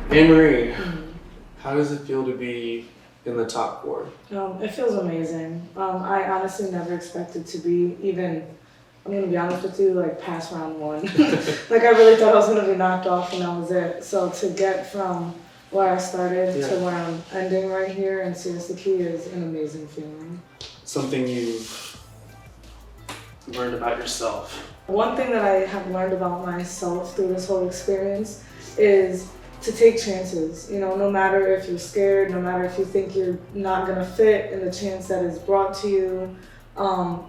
Anne-Marie, how does it feel to be in the top 4? It feels amazing. I honestly never expected to be even, I'm going to be honest with you, like past round 1. Like I really thought I was going to be knocked off and that was it. So to get from where I started to where I'm ending right here and Seriously Key is an amazing feeling. Something you've learned about yourself? One thing that I have learned about myself through this whole experience is to take chances. You know, no matter if you're scared, no matter if you think you're not gonna fit in the chance that is brought to you,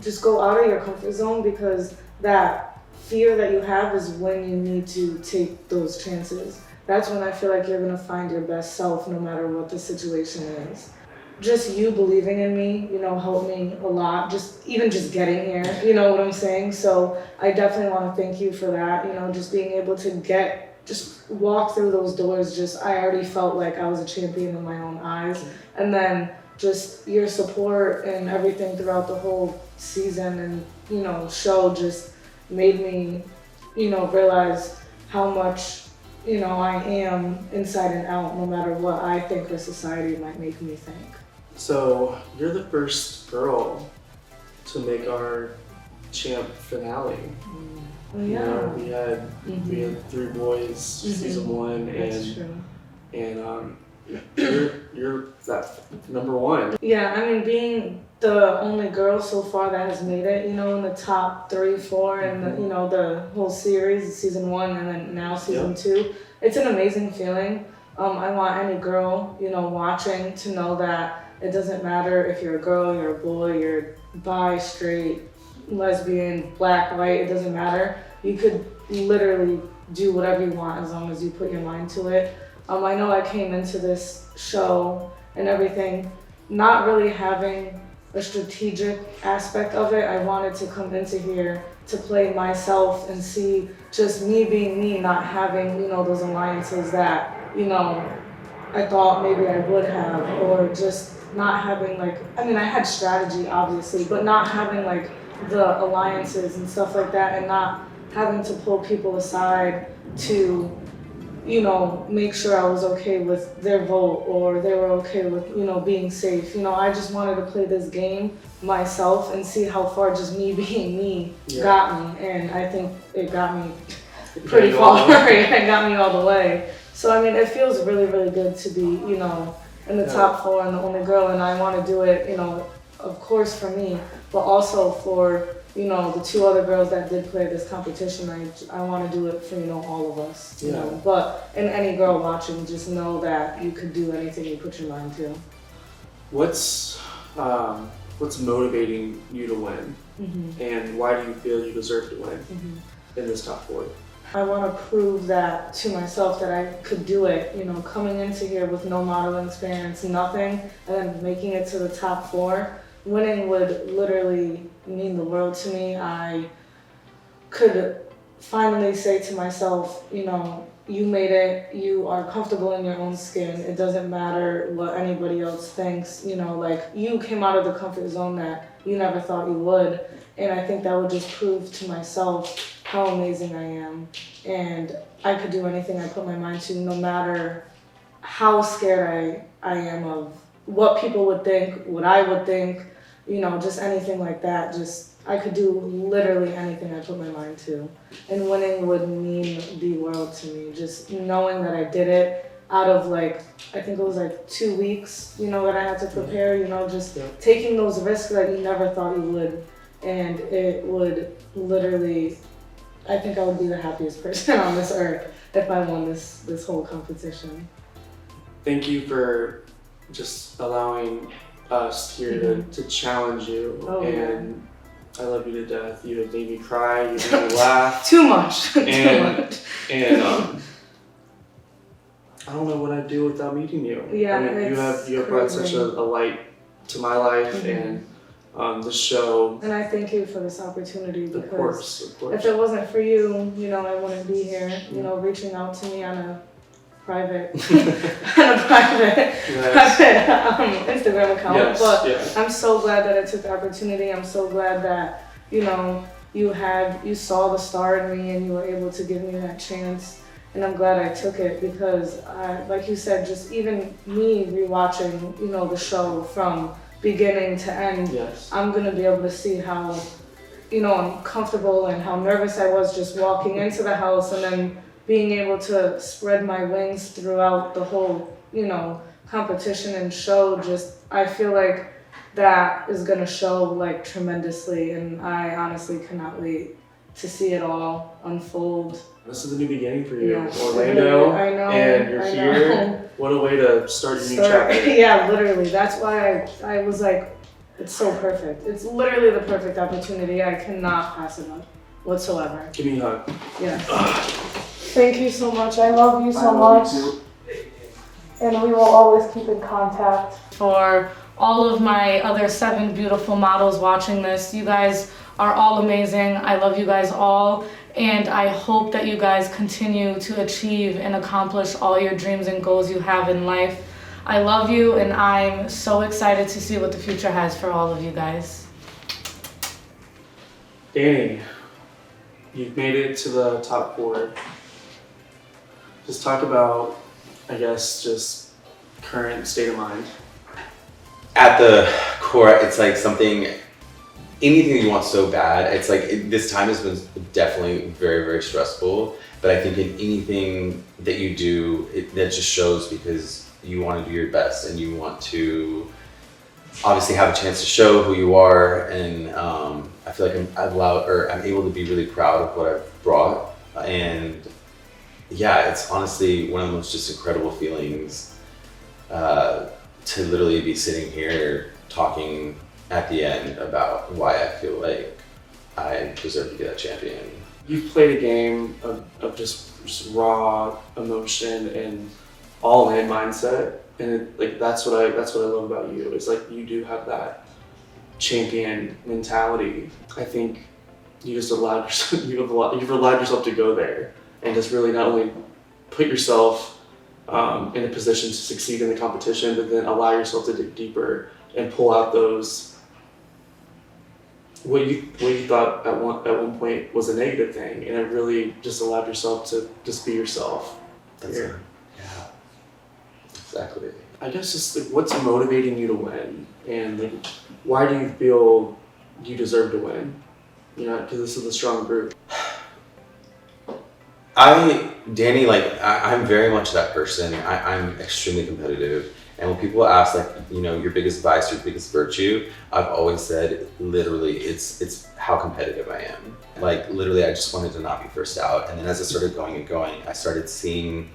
just go out of your comfort zone, because that fear that you have is when you need to take those chances. That's when I feel like you're gonna find your best self no matter what the situation is. Just you believing in me, you know, helped me a lot, just getting here, you know what I'm saying? So I definitely want to thank you for that, you know, just being able to just walk through those doors. I already felt like I was a champion in my own eyes. And then just your support and everything throughout the whole season and, you know, show just made me, you know, realize how much, you know, I am inside and out, no matter what I think or society might make me think. So you're the first girl to make our champ finale. Oh, yeah. You know, we had 3 boys season 1, That's true. and you're that number 1. Yeah, I mean, being the only girl so far that has made it, you know, in the top 3, 4, and the, you know, the whole series, season 1, and then now season 2, it's an amazing feeling. I want any girl, you know, watching to know that it doesn't matter if you're a girl, you're a boy, you're bi, straight, lesbian, black, white, it doesn't matter. You could literally do whatever you want as long as you put your mind to it. I know I came into this show and everything not really having a strategic aspect of it. I wanted to come into here to play myself and see just me being me, not having, you know, those alliances that, you know, I thought maybe I would have, or just not having like, I mean, I had strategy obviously, but not having like the alliances and stuff like that, and not having to pull people aside to, you know, make sure I was okay with their vote or they were okay with, you know, being safe. You know, I just wanted to play this game myself and see how far just me being me got me, and I think it got me pretty far. It got me all the way. So I mean, it feels really, really good to be, you know, in the top 4 and the only girl, and I want to do it, you know, of course for me, but also for, you know, the 2 other girls that did play this competition. I want to do it for, you know, all of us, you know. But and any girl watching, just know that you could do anything you put your mind to. What's motivating you to win, and why do you feel you deserve to win in this top 4? I want to prove that to myself that I could do it, you know, coming into here with no modeling experience, nothing, and then making it to the top 4. Winning would literally mean the world to me. I could finally say to myself, you know, you made it, you are comfortable in your own skin. It doesn't matter what anybody else thinks, you know, like you came out of the comfort zone that you never thought you would. And I think that would just prove to myself how amazing I am. And I could do anything I put my mind to, no matter how scared I am of what people would think, what I would think, you know, just anything like that. Just, I could do literally anything I put my mind to. And winning would mean the world to me. Just knowing that I did it out of like, I think it was like 2 weeks, you know, that I had to prepare, you know, just taking those risks that you never thought you would. And it would literally, I think I would be the happiest person on this earth if I won this whole competition. Thank you for just allowing us here to challenge you. And I love you to death. You have made me cry, you made me laugh. Too much. And I don't know what I'd do without meeting you. Yeah, I mean, you have brought such a light to my life and the show. And I thank you for this opportunity, because of course. If it wasn't for you, you know, I wouldn't be here. You know, reaching out to me on a private Instagram account. But I'm so glad that I took the opportunity. I'm so glad that, you know, you saw the star in me and you were able to give me that chance. And I'm glad I took it because, like you said, just even me rewatching, the show from beginning to end, Yes. I'm gonna be able to see how, uncomfortable and how nervous I was just walking into the house and then being able to spread my wings throughout the whole, competition and show. Just, I feel like that is gonna show like tremendously, and I honestly cannot wait to see it all unfold. This is a new beginning for you, Yeah, Orlando, I know, and you're I here. know. What a way to start a new chapter. Yeah, literally. That's why I was like, it's so perfect. It's literally the perfect opportunity. I cannot pass it up whatsoever. Give me a hug. Yes. Thank you so much. I love you so I love much. you too. And we will always keep in contact. For all of my other 7 beautiful models watching this, you guys are all amazing. I love you guys all. And I hope that you guys continue to achieve and accomplish all your dreams and goals you have in life. I love you, and I'm so excited to see what the future has for all of you guys. Danny, you've made it to the top 4. Just talk about, I guess, just current state of mind. At the core, it's like anything you want so bad. It's like this time has been definitely very, very stressful. But I think in anything that you do, that just shows because you want to do your best and you want to obviously have a chance to show who you are. And I feel like I'm able to be really proud of what I've brought. And yeah, it's honestly one of the most just incredible feelings to literally be sitting here talking at the end about why I feel like I deserve to be that champion. You've played a game of just raw emotion and all-in mindset, and that's what I love about you. It's like you do have that champion mentality. I think you just allowed yourself you've allowed yourself to go there and just really not only put yourself in a position to succeed in the competition, but then allow yourself to dig deeper and pull out those what you thought at one point was a negative thing, and it really just allowed yourself to just be yourself. Yeah, exactly. I guess just what's motivating you to win, and why do you feel you deserve to win? Because this is a strong group. Danny, I'm very much that person. I'm extremely competitive. And when people ask, your biggest vice, your biggest virtue, I've always said, literally, it's how competitive I am. Literally, I just wanted to not be first out. And then as I started going, I started seeing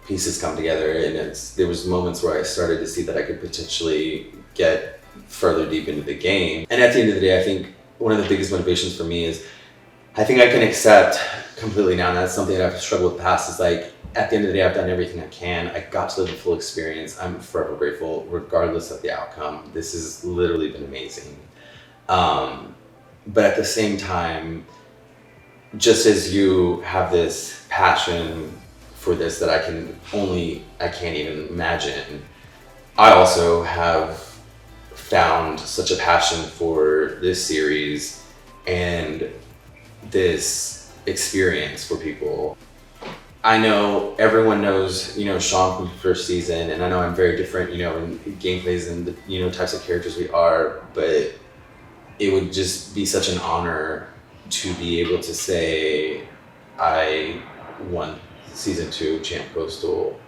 pieces come together. And there was moments where I started to see that I could potentially get further deep into the game. And at the end of the day, I think one of the biggest motivations for me is, I think I can accept completely now, and that's something that I've struggled with past, is at the end of the day, I've done everything I can. I got to live the full experience. I'm forever grateful, regardless of the outcome. This has literally been amazing. But at the same time, just as you have this passion for this that I can't even imagine, I also have found such a passion for this series and this experience for people. I know everyone knows, Sean from the first season, and I know I'm very different, in gameplays and the, types of characters we are, but it would just be such an honor to be able to say I won season 2 Champ Coastal,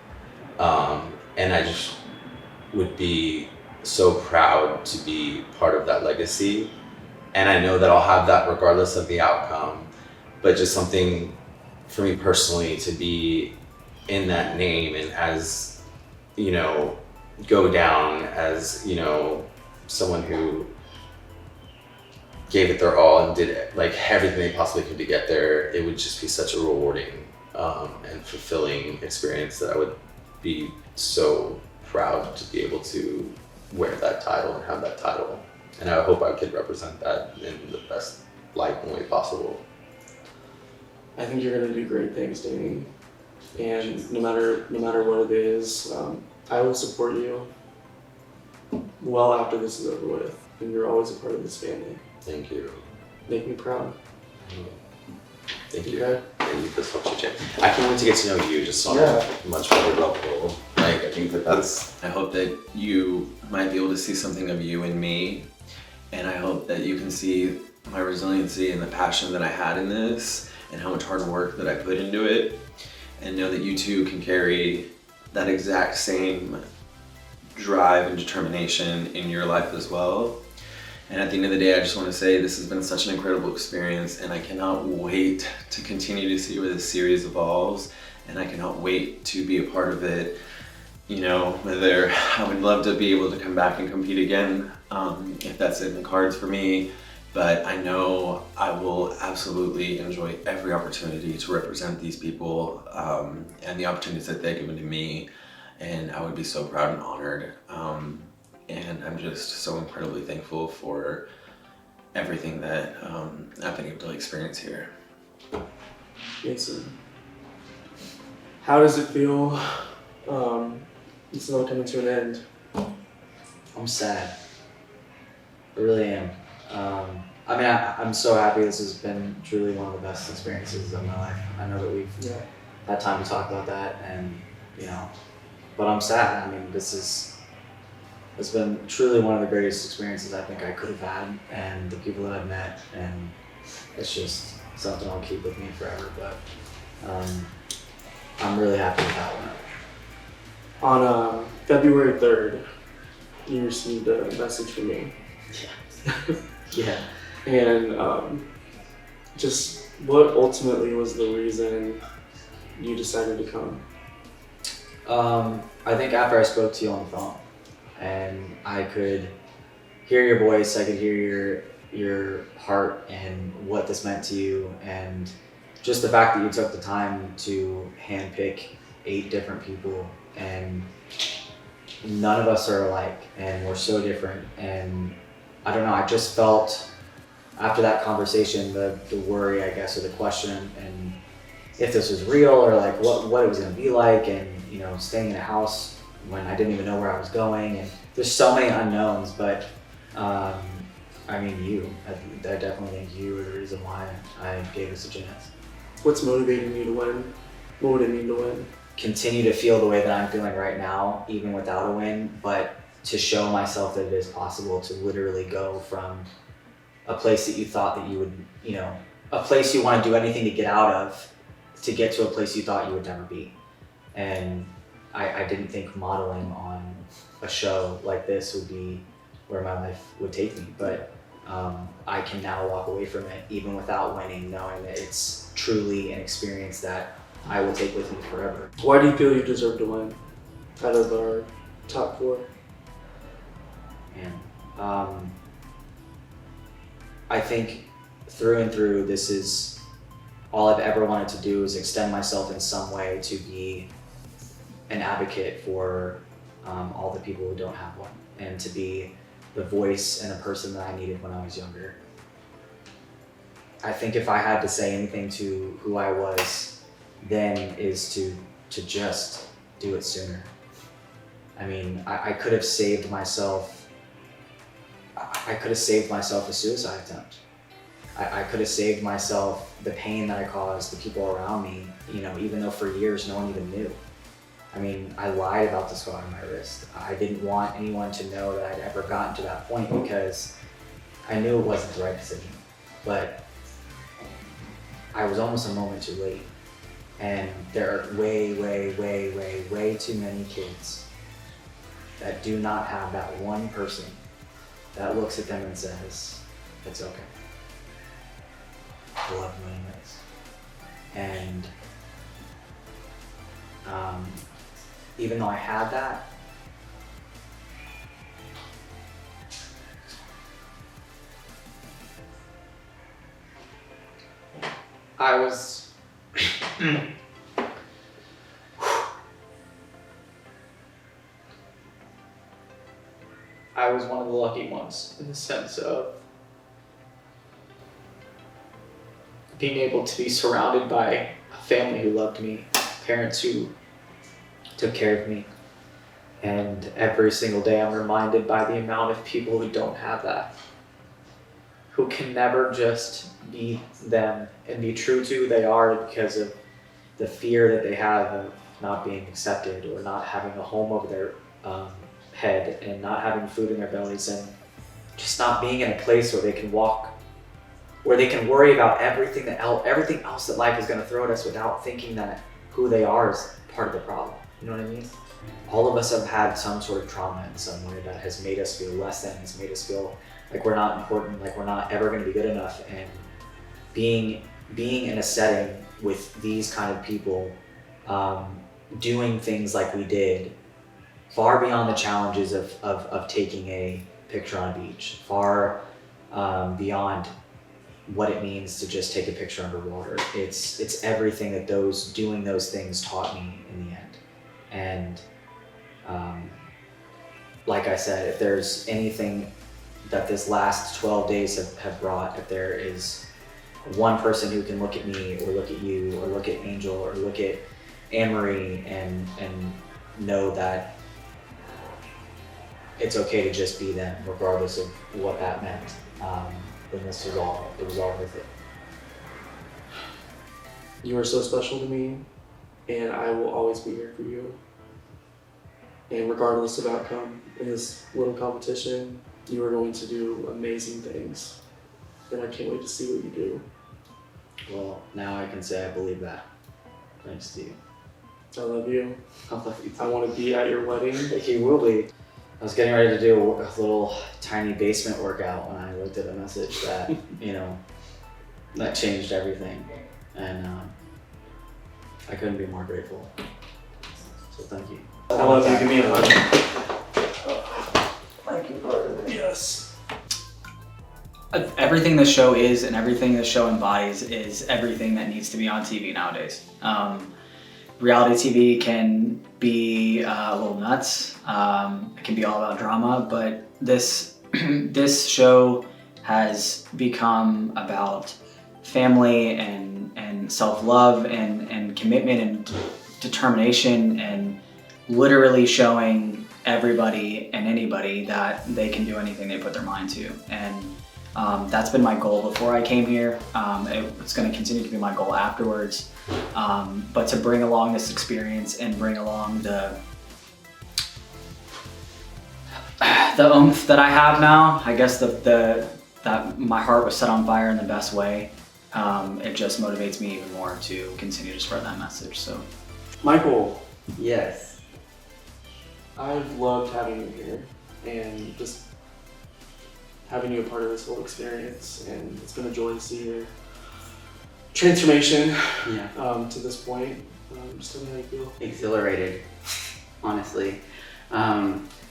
and I just would be so proud to be part of that legacy. And I know that I'll have that regardless of the outcome, but just something for me personally to be in that name and as, go down as, someone who gave it their all and did everything they possibly could to get there. It would just be such a rewarding and fulfilling experience that I would be so proud to be able to wear that title and have that title. And I hope I could represent that in the best light and way possible. I think you're gonna do great things, Danny. And no matter what it is, I will support you well after this is over with. And you're always a part of this family. Thank you. Make me proud. Thank you. Okay? and this helps you change. I can't wait to get to know you just on a much better level. Like, I think that's. I hope that you might be able to see something of you in me, and I hope that you can see my resiliency and the passion that I had in this, and how much hard work that I put into it, and know that you too can carry that exact same drive and determination in your life as well. And at the end of the day, I just want to say this has been such an incredible experience, and I cannot wait to continue to see where this series evolves, and I cannot wait to be a part of it. You know, whether I would love to be able to come back and compete again, if that's in the cards for me, but I know I will absolutely enjoy every opportunity to represent these people, and the opportunities that they've given to me, and I would be so proud and honored. And I'm just so incredibly thankful for everything that I've been able to experience here. Jason, how does it feel? It's not coming to an end. I'm sad. I really am. I mean, I'm so happy. This has been truly one of the best experiences of my life. I know that we've had time to talk about that, and you know, but I'm sad. I mean, it's been truly one of the greatest experiences I think I could have had, and the people that I've met, and it's just something I'll keep with me forever. But I'm really happy with that one. On February 3rd, you received a message from me. Yeah. And just what ultimately was the reason you decided to come? I think after I spoke to you on the phone, and I could hear your voice, I could hear your heart and what this meant to you, and just the fact that you took the time to handpick 8 different people, and none of us are alike, and we're so different. And I don't know, I just felt after that conversation, the worry, I guess, or the question, and if this was real, or like what it was gonna be like, and you know, staying in a house when I didn't even know where I was going, and there's so many unknowns. But I mean, I definitely think you were the reason why I gave this a chance. What's motivating you to win? What would it mean to win? Continue to feel the way that I'm feeling right now, even without a win, but to show myself that it is possible to literally go from a place that you thought that you would, you know, a place you want to do anything to get out of, to get to a place you thought you would never be. And I didn't think modeling on a show like this would be where my life would take me, but I can now walk away from it even without winning, knowing that it's truly an experience that I will take with me forever. Why do you feel you deserve to win out of our top 4? And I think through and through, this is all I've ever wanted to do, is extend myself in some way to be an advocate for all the people who don't have one, and to be the voice and a person that I needed when I was younger. I think if I had to say anything to who I was then, is to just do it sooner. I mean, I could have saved myself. I could have saved myself a suicide attempt. I could have saved myself the pain that I caused the people around me, you know, even though for years no one even knew. I mean, I lied about the scar on my wrist. I didn't want anyone to know that I'd ever gotten to that point, because I knew it wasn't the right decision. But I was almost a moment too late. And there are way too many kids that do not have that one person that looks at them and says, it's okay. I love you anyways. And even though I had that, I was one of the lucky ones, in the sense of being able to be surrounded by a family who loved me, parents who took care of me. And every single day I'm reminded by the amount of people who don't have that, who can never just be them and be true to who they are because of the fear that they have of not being accepted or not having a home over their head and not having food in their bellies and just not being in a place where they can walk, where they can worry about everything else that life is going to throw at us without thinking that who they are is part of the problem. You know what I mean? All of us have had some sort of trauma in some way that has made us feel less than, has made us feel like we're not important, like we're not ever going to be good enough. And being in a setting with these kind of people, doing things like we did, far beyond the challenges of taking a picture on a beach, far beyond what it means to just take a picture underwater. It's everything that doing those things taught me in the end. And like I said, if there's anything that this last 12 days have brought, if there is one person who can look at me or look at you or look at Angel or look at Anne-Marie and know that it's okay to just be them regardless of what that meant, then it was all worth it. You are so special to me, and I will always be here for you. And regardless of outcome in this little competition, you are going to do amazing things. And I can't wait to see what you do. Well, now I can say I believe that. Thanks to you. I love you. I love you too. I want to be at your wedding. You will be. I was getting ready to do a little tiny basement workout when I looked at a message that, that changed everything. And I couldn't be more grateful. So thank you. I love you. Give me a hug. Thank you, brother. Yes. Everything the show is and everything the show embodies is everything that needs to be on TV nowadays. Reality TV can be a little nuts. It can be all about drama, but this show has become about family and self-love and commitment and determination and literally showing everybody and anybody that they can do anything they put their mind to. And that's been my goal before I came here. It's going to continue to be my goal afterwards. But to bring along this experience and bring along the oomph that I have now, I guess that my heart was set on fire in the best way. It just motivates me even more to continue to spread that message. So, Michael. Yes. I've loved having you here and just having you a part of this whole experience, and it's been a joy to see your transformation to this point. Just tell me how you feel. Exhilarated, honestly.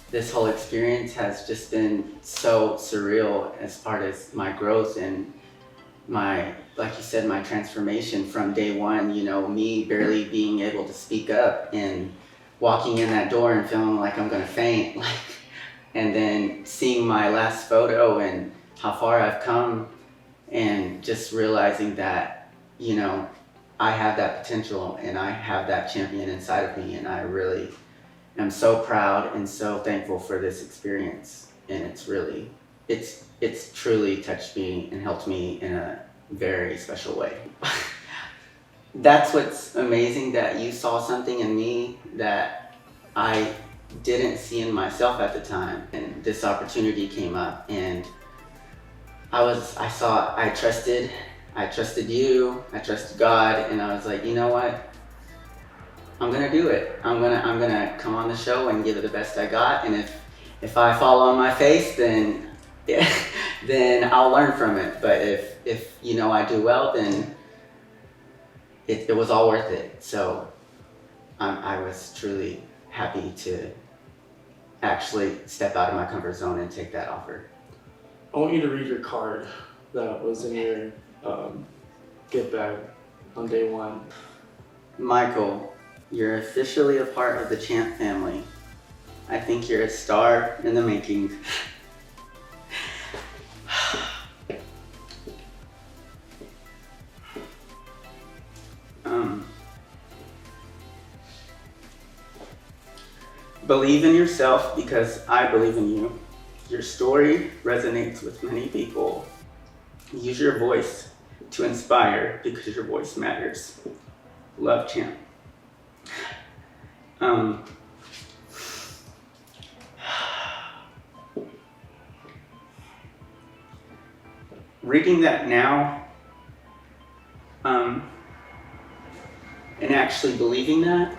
This whole experience has just been so surreal as part of my growth and my, like you said, my transformation from day one, me barely being able to speak up and walking in that door and feeling like I'm gonna faint, and then seeing my last photo and how far I've come and just realizing that, I have that potential and I have that champion inside of me, and I really am so proud and so thankful for this experience. And it's truly touched me and helped me in a very special way. That's what's amazing, that you saw something in me that I didn't see in myself at the time, and this opportunity came up, and I trusted you, I trusted God, and I was like, you know what? I'm gonna do it. I'm gonna come on the show and give it the best I got, and if I fall on my face, then I'll learn from it. But if I do well, then it was all worth it. So I was truly happy to actually step out of my comfort zone and take that offer. I want you to read your card that was in your gift bag on day one. Michael, you're officially a part of the Champ family. I think you're a star in the making. Believe in yourself because I believe in you. Your story resonates with many people. Use your voice to inspire because your voice matters. Love, champ. Reading that now, and actually believing that,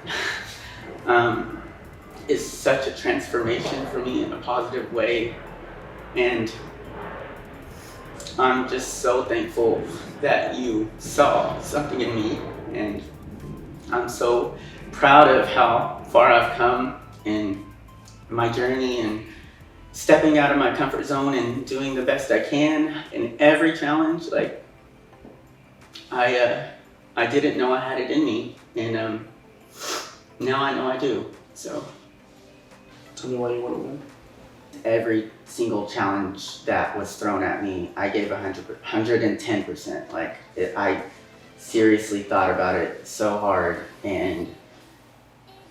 is such a transformation for me in a positive way. And I'm just so thankful that you saw something in me, and I'm so proud of how far I've come in my journey and stepping out of my comfort zone and doing the best I can in every challenge. Like, I didn't know I had it in me, and now I know I do. So Tell me why you want to win. every single challenge that was thrown at me, I gave 110%. Like, I seriously thought about it so hard, and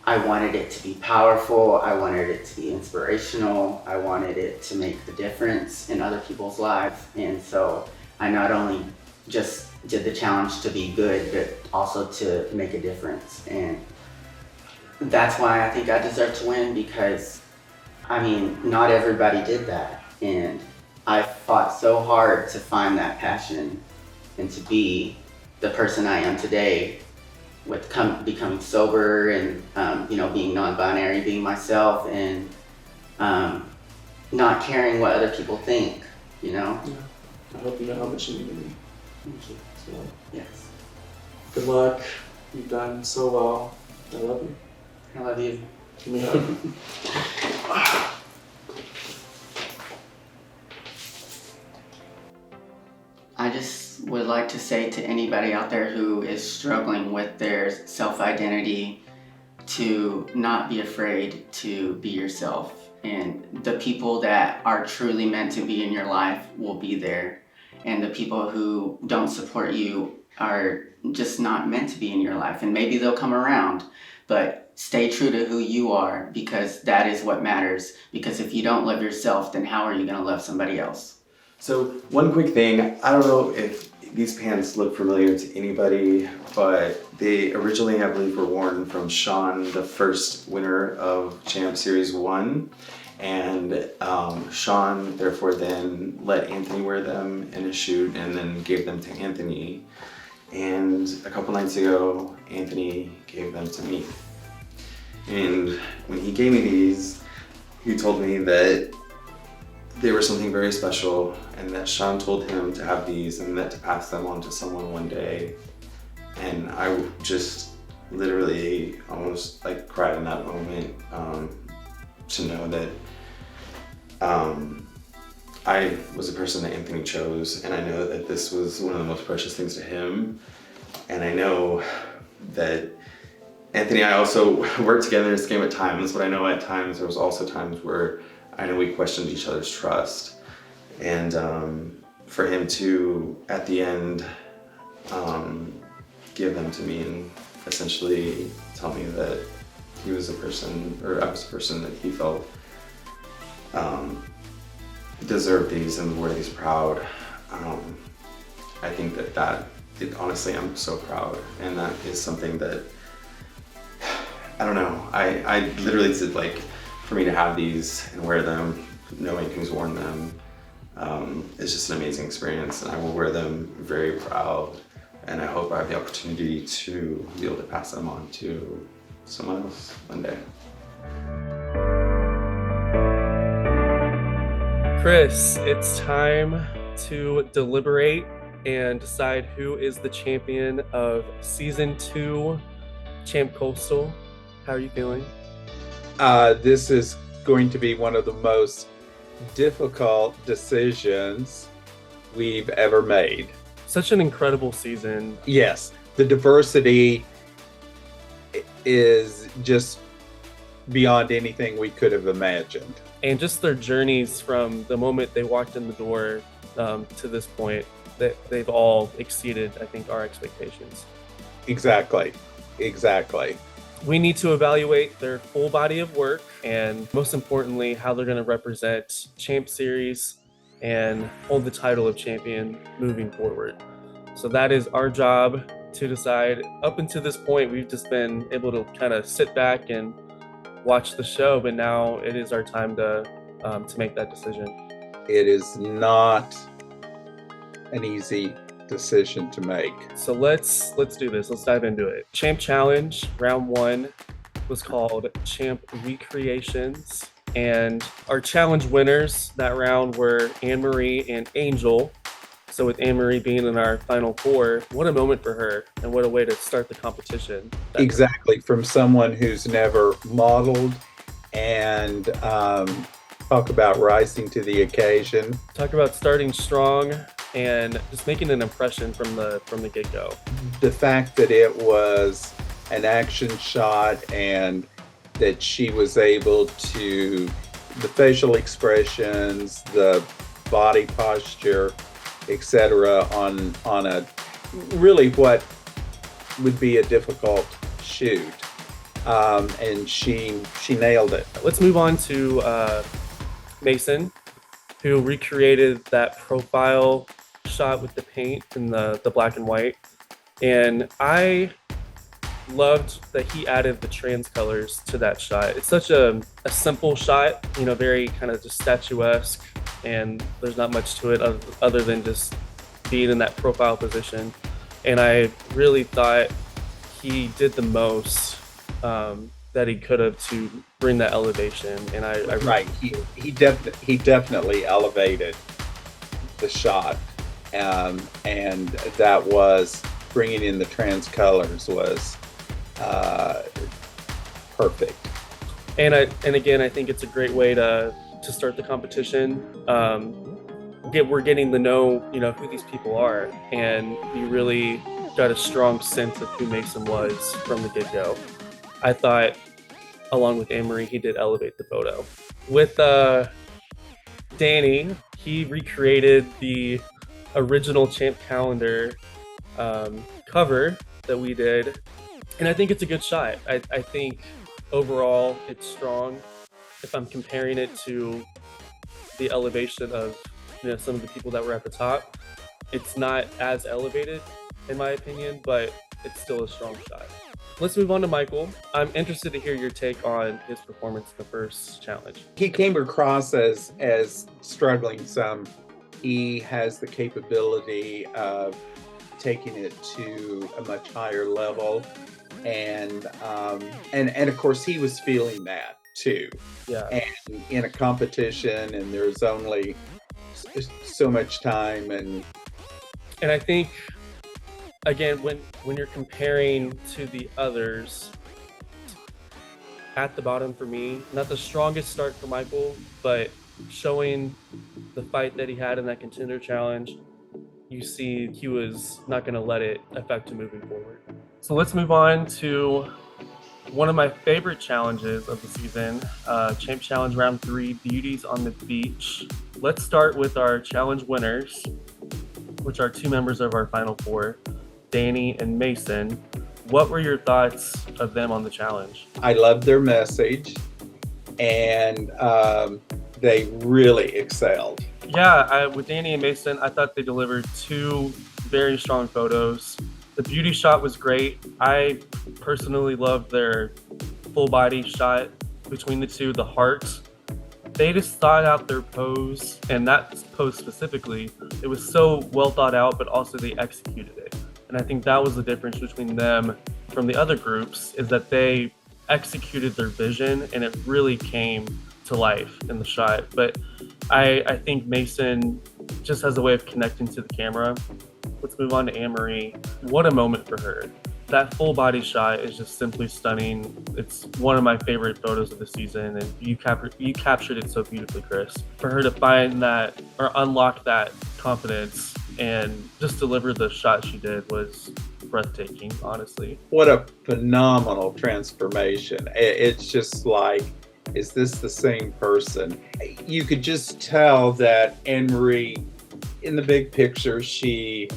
I wanted it to be powerful. I wanted it to be inspirational. I wanted it to make the difference in other people's lives. And so I not only just did the challenge to be good, but also to make a difference. And that's why I think I deserve to win, because I mean, not everybody did that. And I fought so hard to find that passion and to be the person I am today, with becoming sober and being non-binary, being myself, and not caring what other people think. Yeah. I hope you know how much you mean to me. Thank you. So, Yes, good luck. You've done so well. I love you. I love you. Give me a hug. I just would like to say to anybody out there who is struggling with their self-identity to not be afraid to be yourself. And the people that are truly meant to be in your life will be there. And the people who don't support you are just not meant to be in your life. And maybe they'll come around, but stay true to who you are, because that is what matters. Because if you don't love yourself, then how are you going to love somebody else? So one quick thing, I don't know if these pants look familiar to anybody, but they originally, I believe, were worn from Sean, the first winner of Champ Series 1. And Sean, therefore, then let Anthony wear them in a shoot and then gave them to Anthony. And a couple nights ago, Anthony gave them to me. And when he gave me these, he told me that they were something very special, and that Sean told him to have these and that to pass them on to someone one day. And I just literally almost like cried in that moment, to know that I was the person that Anthony chose, and I know that this was one of the most precious things to him. And I know that Anthony and I also worked together in this game at times, but I know at times there was also times where I know we questioned each other's trust. And for him to, at the end, give them to me and essentially tell me that he was a person, or I was a person that he felt deserved these and wore these proud. I think honestly, I'm so proud. And that is something that, I don't know, I literally said, like, for me to have these and wear them, knowing who's worn them, is just an amazing experience, and I will wear them very proud. And I hope I have the opportunity to be able to pass them on to someone else one day. Chris, it's time to deliberate and decide who is the champion of Season 2 Champ Coastal. How are you feeling? This is going to be one of the most difficult decisions we've ever made. Such an incredible season. Yes, the diversity is just beyond anything we could have imagined. And just their journeys from the moment they walked in the door to this point, they've all exceeded, I think, our expectations. Exactly. We need to evaluate their full body of work, and most importantly, how they're going to represent Champ Series and hold the title of champion moving forward. So that is our job to decide. Up until this point, we've just been able to kind of sit back and watch the show, but now it is our time to make that decision. It is not an easy decision to make. So let's do this. Let's dive into it. Champ Challenge round 1 was called Champ Recreations, and our challenge winners that round were Anne-Marie and Angel. So with Anne-Marie being in our final 4, what a moment for her, and what a way to start the competition. Exactly, from someone who's never modeled, and talk about rising to the occasion. Talk about starting strong and just making an impression from the get-go. The fact that it was an action shot and that she was able to, the facial expressions, the body posture, etc., on a really what would be a difficult shoot, and she nailed it. Let's move on to Mason, who recreated that profile shot with the paint and the black and white, and I loved that he added the trans colors to that shot. It's such a simple shot, very kind of just statuesque, and there's not much to it other than just being in that profile position. And I really thought he did the most that he could have to bring that elevation. And I right, he definitely elevated the shot, and that was bringing in the trans colors was perfect. And again, I think it's a great way to start the competition. We're getting to know, who these people are, and you really got a strong sense of who Mason was from the get-go. I thought, along with Anne-Marie, he did elevate the photo. With Danny, he recreated the original Champ Calendar cover that we did, and I think it's a good shot. I think overall it's strong. If I'm comparing it to the elevation of some of the people that were at the top, it's not as elevated in my opinion, but it's still a strong shot. Let's move on to Michael. I'm interested to hear your take on his performance in the first challenge. He came across as struggling some. He has the capability of taking it to a much higher level, and of course he was feeling that too. Yeah. And in a competition, and there's only so much time, and I think, again, when you're comparing to the others, at the bottom for me, not the strongest start for Michael, but showing the fight that he had in that contender challenge, you see he was not going to let it affect him moving forward. So let's move on to one of my favorite challenges of the season, Champ Challenge Round 3, Beauties on the Beach. Let's start with our challenge winners, which are 2 members of our final 4, Danny and Mason. What were your thoughts of them on the challenge? I loved their message, and they really excelled. Yeah, with Danny and Mason, I thought they delivered 2 very strong photos. The beauty shot was great. I personally loved their full body shot between the 2, the heart. They just thought out their pose, and that pose specifically, it was so well thought out, but also they executed it. And I think that was the difference between them from the other groups, is that they executed their vision and it really came to life in the shot. But I think Mason just has a way of connecting to the camera. Let's move on to Anne-Marie. What a moment for her. That full body shot is just simply stunning. It's one of my favorite photos of the season, and you captured it so beautifully, Chris. For her to find that, or unlock that confidence and just deliver the shot she did, was breathtaking, honestly. What a phenomenal transformation. It's just like, is this the same person? You could just tell that Anne-Marie, in the big picture, she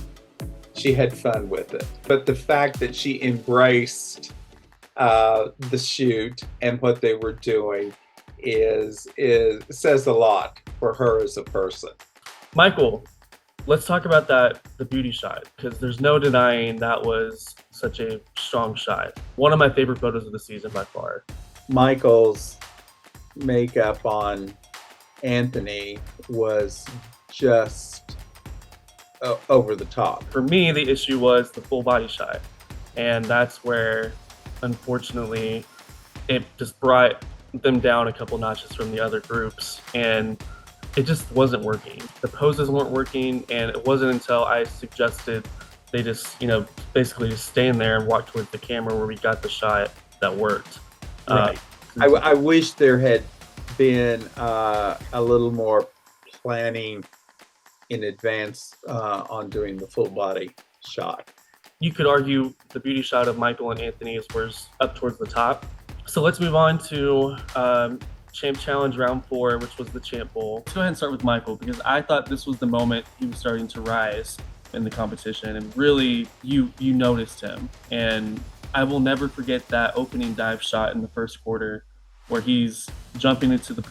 had fun with it. But the fact that she embraced the shoot and what they were doing says a lot for her as a person. Michael, let's talk about the beauty shot, because there's no denying that was such a strong shot. One of my favorite photos of the season by far. Michael's makeup on Anthony was just over the top. For me, the issue was the full body shot. And that's where, unfortunately, it just brought them down a couple notches from the other groups. And it just wasn't working. The poses weren't working. And it wasn't until I suggested they just, basically just stand there and walk towards the camera where we got the shot that worked. Right. I wish there had been a little more planning in advance on doing the full body shot. You could argue the beauty shot of Michael and Anthony is where's up towards the top. So let's move on to Champ Challenge Round 4, which was the Champ Bowl. Let's go ahead and start with Michael, because I thought this was the moment he was starting to rise in the competition, and really you noticed him. And I will never forget that opening dive shot in the first quarter, where he's jumping into the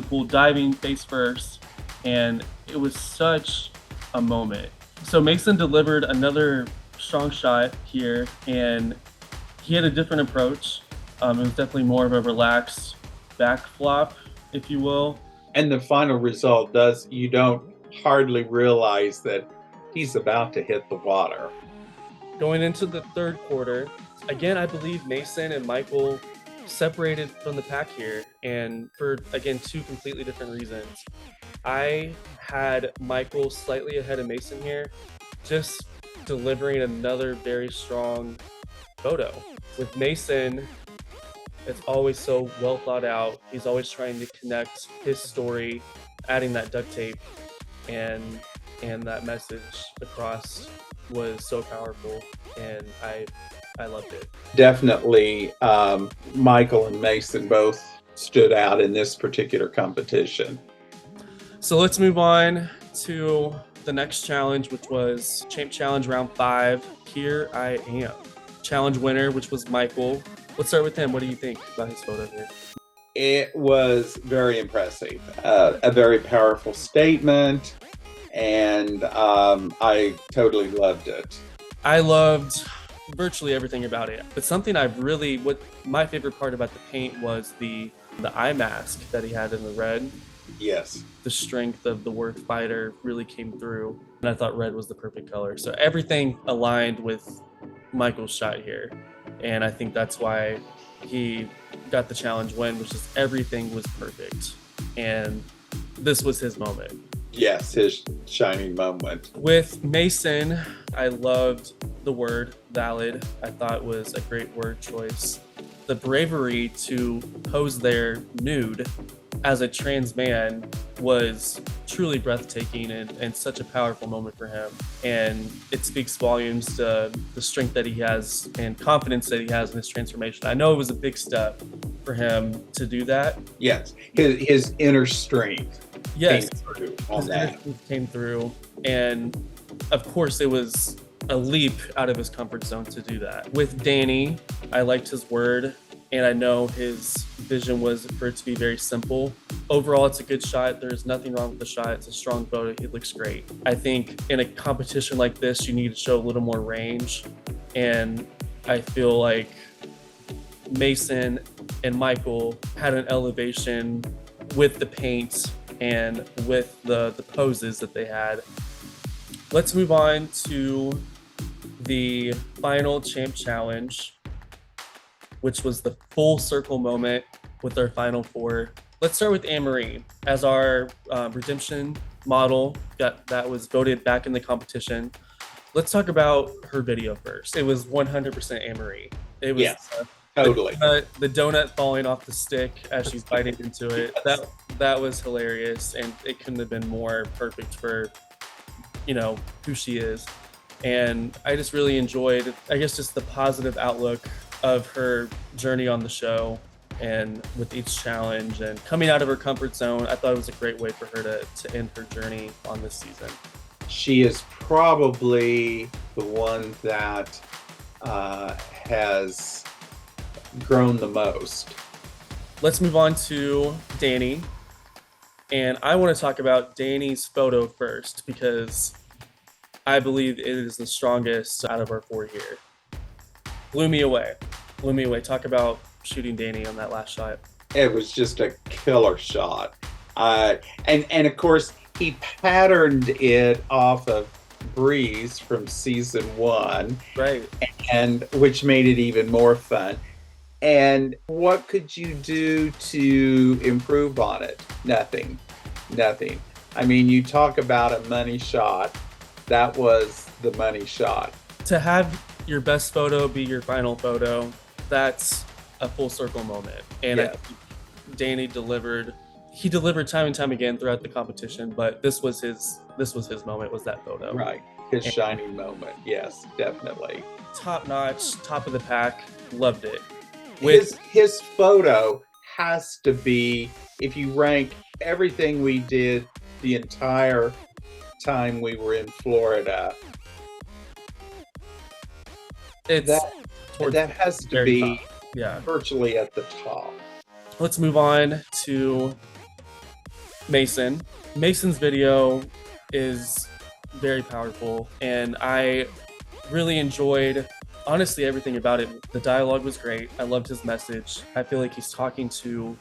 pool, diving face first, and it was such a moment. So Mason delivered another strong shot here, and he had a different approach. It was definitely more of a relaxed back flop, if you will. And the final result you don't hardly realize that he's about to hit the water. Going into the third quarter, again, I believe Mason and Michael separated from the pack here, and for, again, two completely different reasons. I had Michael slightly ahead of Mason here, just delivering another very strong photo. With Mason, it's always so well thought out. He's always trying to connect his story, adding that duct tape, and that message across was so powerful, and I loved it. Definitely, Michael and Mason both stood out in this particular competition. So let's move on to the next challenge, which was Champ Challenge Round 5. Here I am. Challenge winner, which was Michael. Let's start with him. What do you think about his photo here? It was very impressive, a very powerful statement, and I totally loved it. I loved virtually everything about it, but something what my favorite part about the paint was the eye mask that he had in the red. Yes. The strength of the word fighter really came through, and I thought red was the perfect color. So everything aligned with Michael's shot here, and I think that's why he got the challenge win, which is everything was perfect, and this was his moment. Yes, his shining moment. With Mason, I loved the word valid. I thought was a great word choice. The bravery to pose there nude as a trans man was truly breathtaking and such a powerful moment for him. And it speaks volumes to the strength that he has and confidence that he has in his transformation. I know it was a big step for him to do that. Yes, his inner strength. Yes, came through on that. came through. And of course, it was a leap out of his comfort zone to do that. With Danny, I liked his word, and I know his vision was for it to be very simple. Overall, it's a good shot. There's nothing wrong with the shot. It's a strong photo. It looks great. I think in a competition like this, you need to show a little more range. And I feel like Mason and Michael had an elevation with the paint and with the poses that they had. Let's move on to the final Champ Challenge, which was the full circle moment with our final four. Let's start with Anne-Marie as our redemption model that was voted back in the competition. Let's talk about her video first. It was 100% Anne-Marie. It was Totally. the donut falling off the stick as she's biting into it. That was hilarious, and it couldn't have been more perfect for who she is. And I just really enjoyed, I guess, just the positive outlook of her journey on the show and with each challenge and coming out of her comfort zone. I thought it was a great way for her to end her journey on this season. She is probably the one that has grown the most. Let's move on to Danny. And I want to talk about Danny's photo first because I believe it is the strongest out of our 4 here. Blew me away. Talk about shooting Danny on that last shot. It was just a killer shot. And of course, he patterned it off of Breeze from season 1. Right. And which made it even more fun. And what could you do to improve on it? Nothing. I mean, you talk about a money shot. That was the money shot. To have your best photo be your final photo, that's a full circle moment. And I think Danny delivered. He delivered time and time again throughout the competition, but this was his moment, was that photo. Right. His shining moment. Yes, definitely. Top notch, top of the pack. Loved it. His photo has to be, if you rank everything we did the entire time we were in Florida, that has to be virtually at the top. Let's move on to Mason. Mason's video is very powerful, and I really enjoyed, honestly, everything about it. The dialogue was great. I loved his message. I feel like he's talking to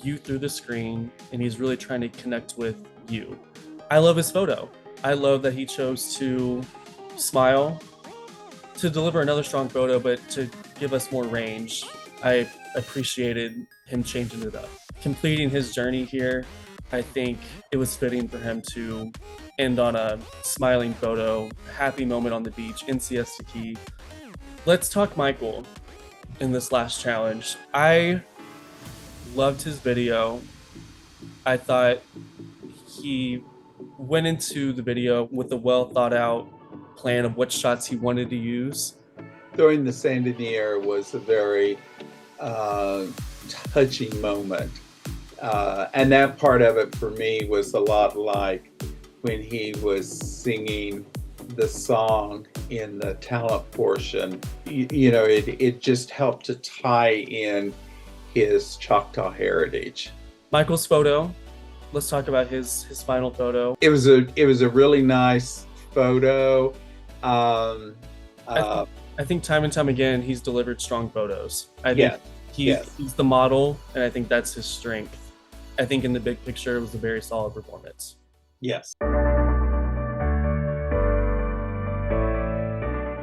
you through the screen, and he's really trying to connect with you. I love his photo. I love that he chose to smile, to deliver another strong photo, but to give us more range. I appreciated him changing it up. Completing his journey here, I think it was fitting for him to end on a smiling photo, a happy moment on the beach in Siesta Key. Let's talk Michael in this last challenge. I loved his video. I thought he went into the video with a well thought out plan of what shots he wanted to use. Throwing the sand in the air was a very touching moment. And that part of it for me was a lot like when he was singing the song in the talent portion. You know, it just helped to tie in his Choctaw heritage. Michael's photo. Let's talk about his final photo. It was a really nice photo. I think time and time again he's delivered strong photos. I think he's the model, and I think that's his strength. I think in the big picture it was a very solid performance. Yes.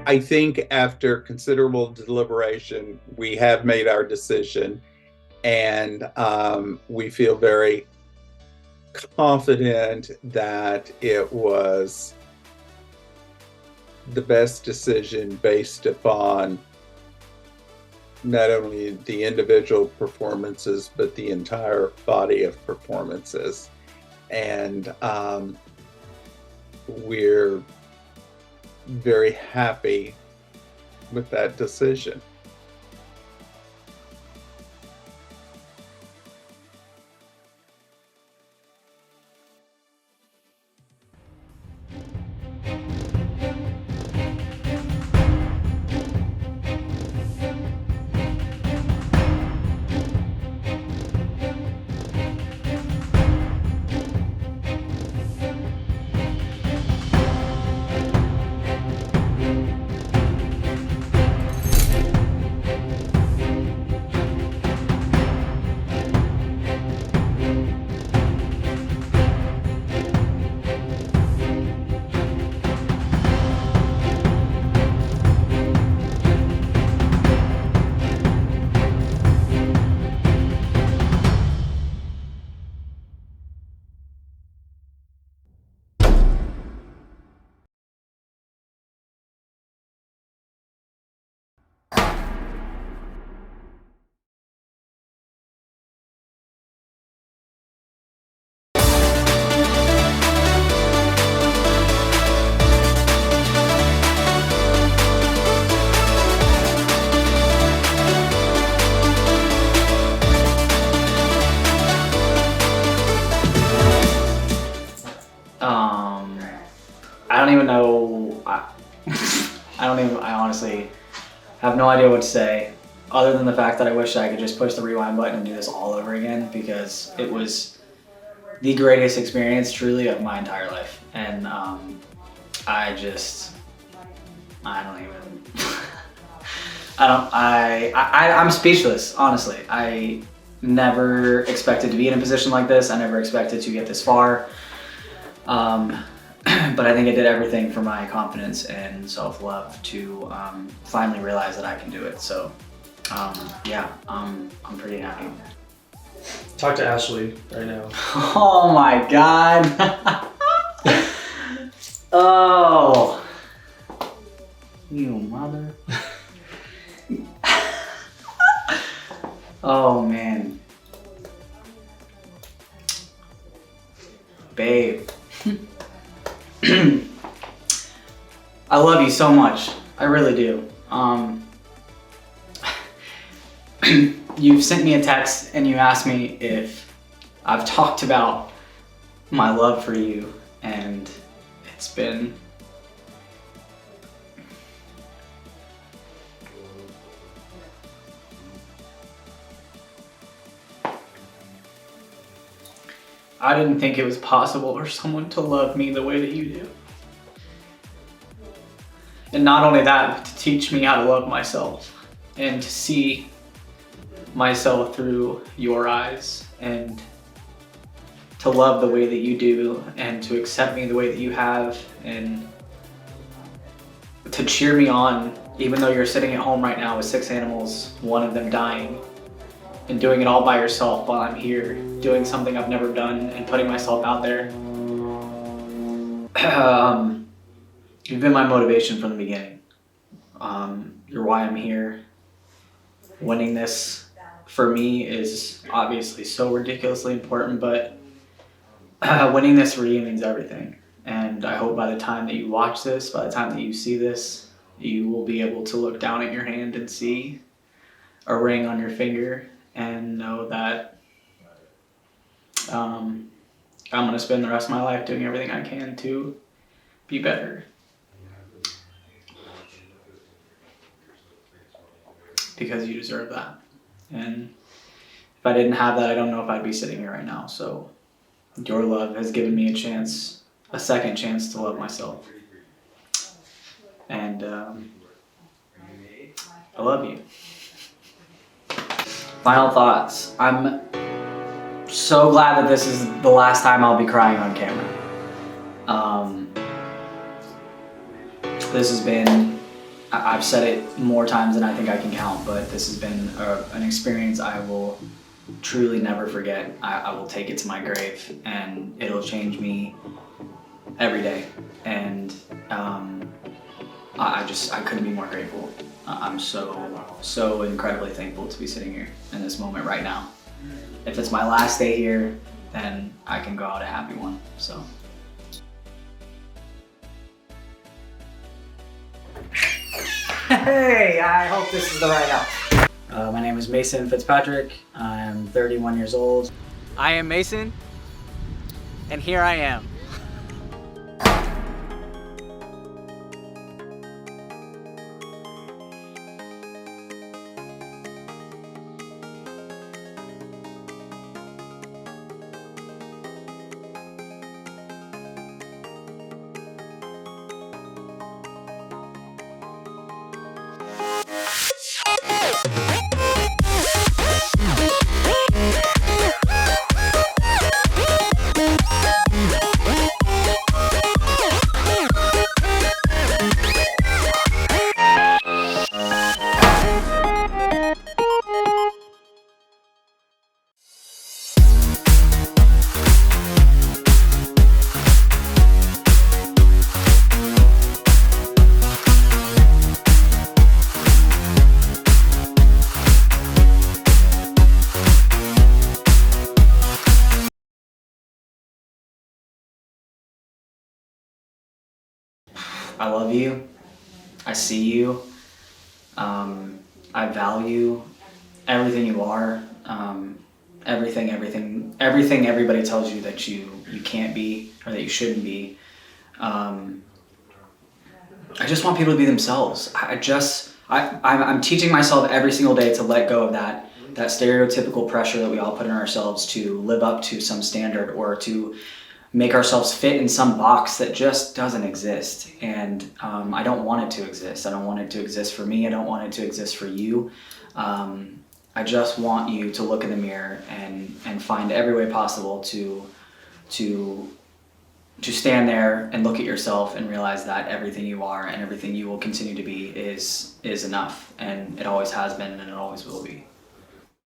I think after considerable deliberation, we have made our decision, and we feel very confident that it was the best decision based upon not only the individual performances, but the entire body of performances. And we're very happy with that decision. I don't even know. I honestly have no idea what to say, other than the fact that I wish I could just push the rewind button and do this all over again, because it was the greatest experience truly of my entire life. And I don't even, I'm speechless, honestly. I never expected to be in a position like this. I never expected to get this far. But I think I did everything for my confidence and self-love to finally realize that I can do it. So yeah, I'm pretty happy. Talk to Ashley right now. Oh my God. Oh, you mother. Oh man. Babe. I love you so much. I really do. You've sent me a text and you asked me if I've talked about my love for you, and it's been I didn't think it was possible for someone to love me the way that you do. And not only that, but to teach me how to love myself and to see myself through your eyes and to love the way that you do and to accept me the way that you have and to cheer me on even though you're sitting at home right now with 6 animals, one of them dying, and doing it all by yourself while I'm here doing something I've never done and putting myself out there. You've been my motivation from the beginning. You're why I'm here. Winning this for me is obviously so ridiculously important, but winning this for you means everything. And I hope by the time that you watch this, by the time that you see this, you will be able to look down at your hand and see a ring on your finger and know that I'm gonna spend the rest of my life doing everything I can to be better. Because you deserve that. And if I didn't have that, I don't know if I'd be sitting here right now. So your love has given me a second chance to love myself. And I love you. Final thoughts. I'm so glad that this is the last time I'll be crying on camera. This has been, I've said it more times than I think I can count, but this has been an experience I will truly never forget. I will take it to my grave, and it'll change me every day. And I couldn't be more grateful. I'm so incredibly thankful to be sitting here in this moment right now. If it's my last day here, then I can go out a happy one. So. Hey, I hope this is the right house. My name is Mason Fitzpatrick. I'm 31 years old. I am Mason, and here I am. I love you. I see you. I value everything you are. Everything everybody tells you that you can't be or that you shouldn't be. I just want people to be themselves. I'm teaching myself every single day to let go of that that stereotypical pressure that we all put on ourselves to live up to some standard or to make ourselves fit in some box that just doesn't exist. And I don't want it to exist. I don't want it to exist for me. I don't want it to exist for you. I just want you to look in the mirror and find every way possible to stand there and look at yourself and realize that everything you are and everything you will continue to be is enough, and it always has been and it always will be.